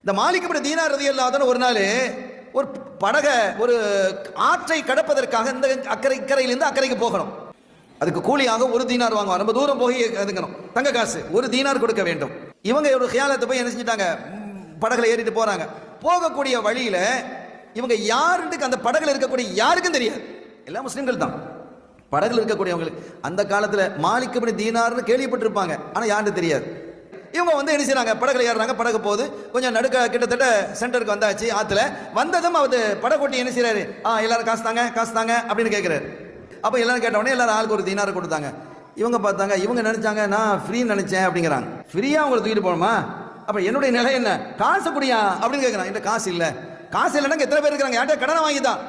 இந்த மாலிக் இப்னு தீனார் ரலியல்லாஹு அன்ஹு ஒரு நாள் ஒரு படகை ஒரு ஆற்றை கடப்பதற்காக இந்த இக்கரையிலிருந்து அக்கறைக்கு போகணும். அதுக்கு கூலியாக ஒரு தீனார் வாங்குவாங்க. ரொம்ப தூரம் போய் அதுக்கணும் தங்க காசு ஒரு தீனார் கொடுக்க வேண்டும். இவங்க ஒரு ஹியாலத்தை போய் என்ன செஞ்சிட்டாங்க, படகுல ஏறிட்டு போறாங்க. போகக்கூடிய வழியில இவங்க யாருன்னு அந்த படகுல இருக்கக்கூடிய யாருக்கும் தெரியாது, எல்லாம் முஸ்லிம்கள் தான். படகுல இருக்கக்கூடியவங்களுக்கு அந்த காலத்துல மாலிக் இப்னு தீனார்னு கேள்விப்பட்டிருப்பாங்க, ஆனா யாருன்னு தெரியாது. இவங்க வந்து என்ன செய்றாங்க, படகுல ஏறுறாங்க. படகு போகுது, கொஞ்சம் நடுக்க கிட்டத்தட்ட சென்டருக்கு வந்தாச்சு. ஆத்துல வந்ததும் அவர் படகோட்டி என்ன செய்யறாரு, எல்லாரும் காசு தாங்க அப்படின்னு கேட்கிறாரு. அப்ப எல்லாரும் கேட்ட உடனே எல்லாரும் ஆளுக்கு ஒரு தீனார் கொடுத்தாங்க. இவங்க பார்த்தாங்க, இவங்க நினைச்சாங்க நான் ஃப்ரீ நினைச்சேன் அப்படிங்கிறாங்க. ஃப்ரீயா உங்களை தூக்கிட்டு போகணுமா, அப்ப என்னுடைய நிலை என்ன, காசு குடியா அப்படின்னு கேட்கறாங்க. இந்த காசு இல்ல, காசு இல்லைன்னா எத்தனை பேர் இருக்கிறாங்க, யார்கிட்ட கடனை வாங்கிதான்.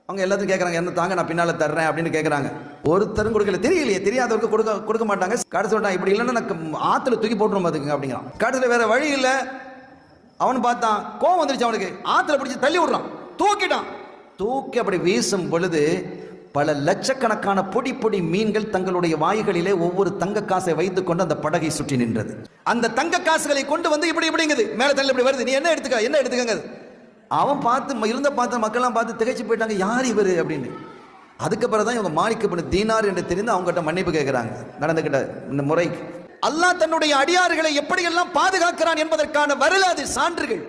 அவங்க எல்லாத்தையும் கேட்கறாங்க, என்ன தாங்க நான் பின்னால தர்றேன் அப்படின்னு கேட்கறாங்க. ஒருத்தரும் கொடுக்கல, தெரியலையே, தெரியாதவருக்கு கொடுக்க மாட்டாங்க. கடைசி சொல்லிட்டான், இப்படி இல்லைன்னா நான் ஆத்துல தூக்கி போட்டுரும் பாத்துக்குங்க அப்படிங்கிறான். கடைசியில் வேற வழி இல்லை, அவன் பார்த்தான், கோவம் வந்துருச்சு அவனுக்கு, ஆத்துல பிடிச்சி தள்ளி விடுறான், தூக்கிட்டான். தூக்கி அப்படி வீசும் பொழுது பல லட்சக்கணக்கான பொடி பொடி மீன்கள் தங்களுடைய வாய்களிலே ஒவ்வொரு தங்க காசை வைத்துக் கொண்டு அந்த படகை சுற்றி நின்றது. அந்த தங்க காசுகளை கொண்டு வந்து இப்படி இப்படிங்குது, மேல தள்ளி இப்படி வருது, நீ என்ன எடுத்துக்கங்க. அவன் பார்த்த மக்கள்லாம் பார்த்து திகைச்சு போயிட்டாங்க, யார் இவரு அப்படின்னு. அதுக்கு பிறகுதான் இவங்க மாலிக் இப்னு தீனார் என்று தெரிந்து அவங்ககிட்ட மன்னிப்பு கேட்கிறாங்க. நடந்துகிட்ட இந்த முறை அல்லாஹ் தன்னுடைய அடியார்களை எப்படியெல்லாம் பாதுகாக்கிறான் என்பதற்கான வரலாறு சான்றுகள்.